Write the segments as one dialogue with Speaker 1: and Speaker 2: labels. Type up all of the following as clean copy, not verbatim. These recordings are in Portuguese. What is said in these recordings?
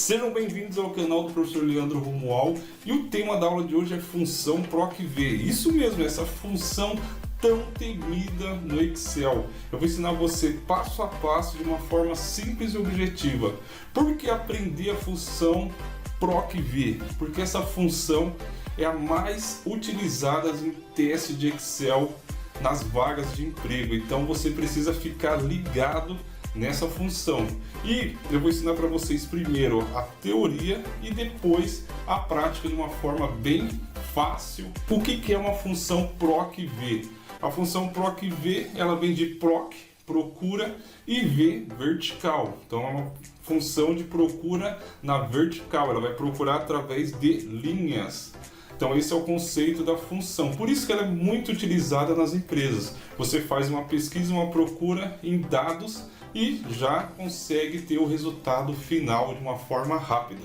Speaker 1: Sejam bem-vindos ao canal do professor Leandro Romuald e o tema da aula de hoje é função PROC-V. Isso mesmo, essa função tão temida no Excel. Eu vou ensinar você passo a passo de uma forma simples e objetiva. Por que aprender a função PROC-V? Porque essa função é a mais utilizada em teste de Excel nas vagas de emprego. Então você precisa ficar ligado nessa função. E eu vou ensinar para vocês primeiro a teoria e depois a prática de uma forma bem fácil. O que é uma função PROC-V? A função PROC-V, ela vem de PROC, procura, e V, vertical. Então é uma função de procura na vertical, ela vai procurar através de linhas. Então esse é o conceito da função, por isso que ela é muito utilizada nas empresas. Você faz uma pesquisa, uma procura em dados e já consegue ter o resultado final de uma forma rápida.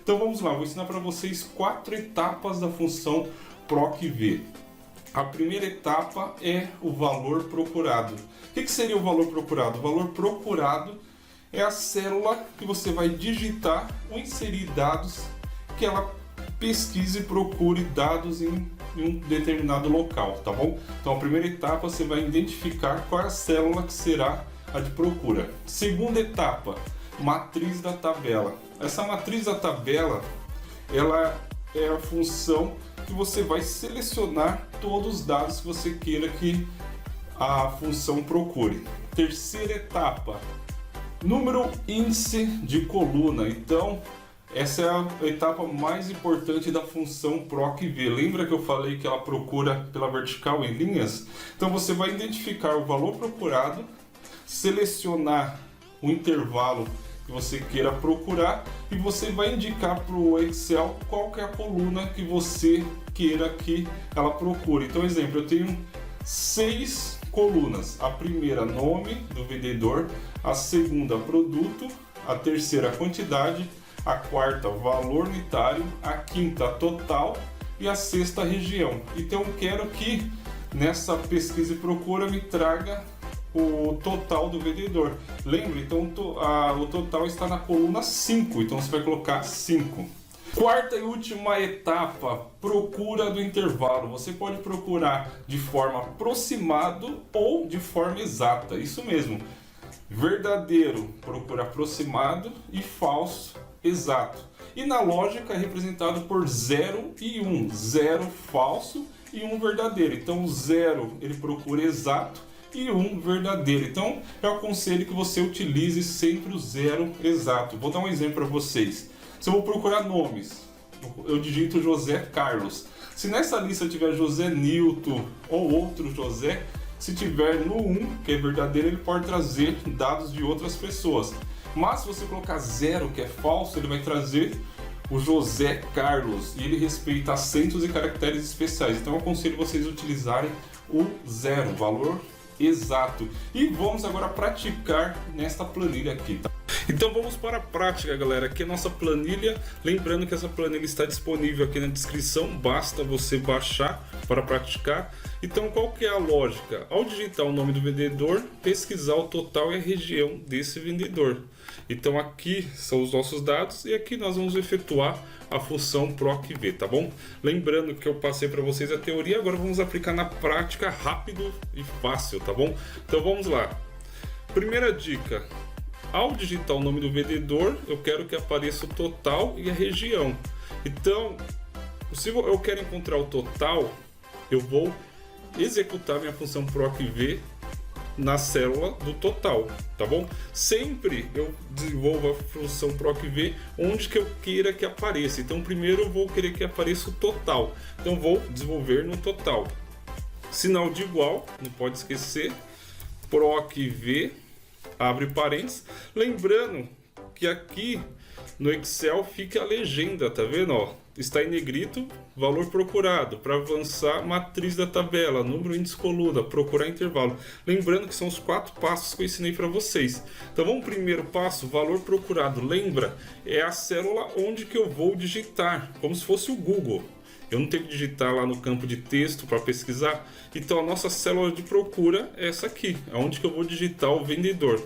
Speaker 1: Então vamos lá, vou ensinar para vocês 4 etapas da função PROC-V. A primeira etapa é o valor procurado. O que seria o valor procurado? O valor procurado é a célula que você vai digitar ou inserir dados que ela pesquise e procure dados em um determinado local, tá bom? Então a primeira etapa você vai identificar qual é a célula que será a de procura. Segunda etapa, matriz da tabela. Essa matriz da tabela, ela é a função que você vai selecionar todos os dados que você queira que a função procure. Terceira etapa, número índice de coluna. Então essa é a etapa mais importante da função PROC-V. Lembra que eu falei que ela procura pela vertical em linhas? Então você vai identificar o valor procurado, selecionar o intervalo que você queira procurar e você vai indicar para o Excel qual que é a coluna que você queira que ela procure. Então, exemplo, eu tenho 6 colunas. A primeira, nome do vendedor, a segunda, produto, a terceira, quantidade, a quarta, valor unitário, a quinta, total e a sexta, região. Então eu quero que nessa pesquisa e procura me traga o total do vendedor. Lembre, então o total está na coluna 5, então você vai colocar 5. Quarta e última etapa, procura do intervalo. Você pode procurar de forma aproximado ou de forma exata, isso mesmo. Verdadeiro, procura aproximado, e falso, exato. E na lógica é representado por 0 e 1. 0 falso e 1 verdadeiro. Então o 0 ele procura exato e 1 verdadeiro. Então eu aconselho que você utilize sempre o 0 exato. Vou dar um exemplo para vocês. Se eu vou procurar nomes, eu digito José Carlos. Se nessa lista tiver José Nilton ou outro José, se tiver no 1, que é verdadeiro, ele pode trazer dados de outras pessoas. Mas se você colocar 0, que é falso, ele vai trazer o José Carlos. E ele respeita acentos e caracteres especiais. Então eu aconselho vocês utilizarem o 0, valor exato. E vamos agora praticar nesta planilha aqui, tá? Então vamos para a prática, galera. Aqui é a nossa planilha. Lembrando que essa planilha está disponível aqui na descrição. Basta você baixar para praticar. Então qual que é a lógica? Ao digitar o nome do vendedor, pesquisar o total e a região desse vendedor. Então aqui são os nossos dados e aqui nós vamos efetuar a função PROC-V, tá bom? Lembrando que eu passei para vocês a teoria, agora vamos aplicar na prática rápido e fácil, tá bom? Então vamos lá. Primeira dica. Ao digitar o nome do vendedor, eu quero que apareça o total e a região. Então, se eu quero encontrar o total, eu vou executar minha função PROC-V na célula do total, tá bom? Sempre eu desenvolvo a função PROC-V onde que eu queira que apareça. Então, primeiro eu vou querer que apareça o total. Então, vou desenvolver no total. Sinal de igual, não pode esquecer. PROC-V, abre parênteses. Lembrando que aqui no Excel fica a legenda, tá vendo? Ó, está em negrito, valor procurado. Para avançar, matriz da tabela, número índice coluna, procurar intervalo. Lembrando que são os 4 passos que eu ensinei para vocês. Então vamos primeiro passo, valor procurado. Lembra, é a célula onde que eu vou digitar, como se fosse o Google. Eu não tenho que digitar lá no campo de texto para pesquisar. Então a nossa célula de procura é essa aqui, onde que eu vou digitar o vendedor.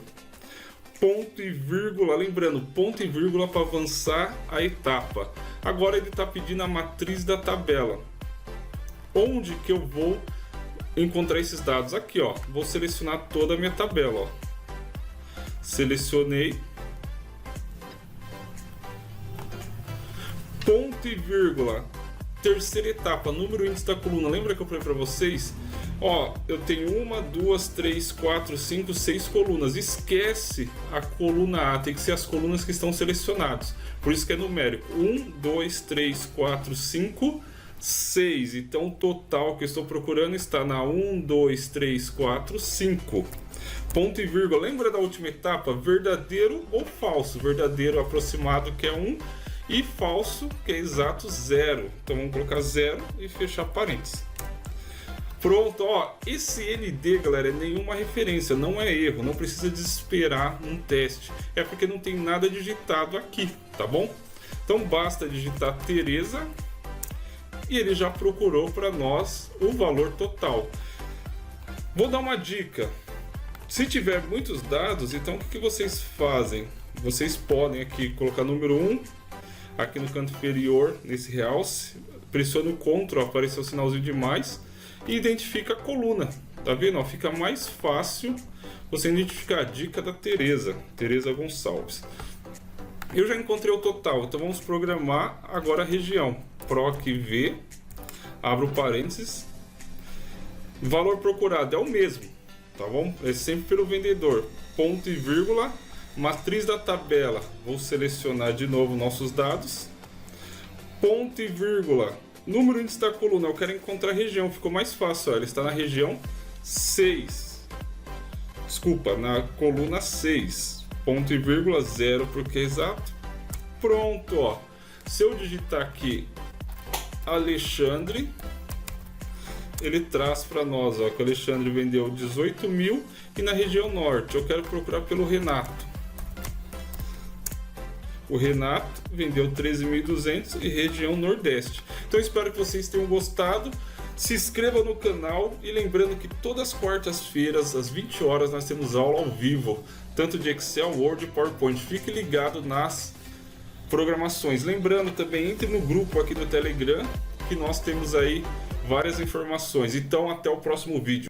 Speaker 1: ponto e vírgula, lembrando, ponto e vírgula para avançar a etapa. Agora ele está pedindo a matriz da tabela. Onde que eu vou encontrar esses dados? Aqui, ó, vou selecionar toda a minha tabela, ó. Selecionei, ponto e vírgula, terceira etapa, número índice da coluna. Lembra que eu falei para vocês? Ó, eu tenho 1, 2, 3, 4, 5, 6 colunas. Esquece a coluna A, tem que ser as colunas que estão selecionadas. Por isso que é numérico. 1, 2, 3, 4, 5, 6. Então o total que eu estou procurando está na 1, 2, 3, 4, 5. Ponto e vírgula. Lembra da última etapa? Verdadeiro ou falso? Verdadeiro aproximado, que é 1. E falso, que é exato, 0. Então vamos colocar 0 e fechar parênteses. Pronto, ó, esse ND, galera, é nenhuma referência, não é erro, não precisa desesperar um teste. É porque não tem nada digitado aqui, tá bom? Então basta digitar Tereza e ele já procurou para nós o valor total. Vou dar uma dica. Se tiver muitos dados, então o que vocês fazem? Vocês podem aqui colocar número 1, aqui no canto inferior, nesse realce, pressione o Ctrl, apareceu o sinalzinho de mais, e identifica a coluna, tá vendo? Ó, fica mais fácil você identificar. A dica da Tereza Gonçalves. Eu já encontrei o total, então vamos programar agora a região. Proc V, abro parênteses, valor procurado é o mesmo, tá bom? É sempre pelo vendedor. Ponto e vírgula, matriz da tabela, vou selecionar de novo nossos dados. Ponto e vírgula, número índice da coluna, eu quero encontrar a região, ficou mais fácil, ó, ele está na região 6. Desculpa, na coluna 6. Ponto e vírgula, 0, porque é exato. Pronto, ó. Se eu digitar aqui Alexandre, ele traz para nós, ó, que o Alexandre vendeu 18 mil e na região norte. Eu quero procurar pelo Renato. O Renato vendeu 13.200 e região Nordeste. Então espero que vocês tenham gostado. Se inscreva no canal e lembrando que todas as quartas-feiras, às 20 horas, nós temos aula ao vivo, tanto de Excel, Word e PowerPoint. Fique ligado nas programações. Lembrando também, entre no grupo aqui do Telegram, que nós temos aí várias informações. Então até o próximo vídeo.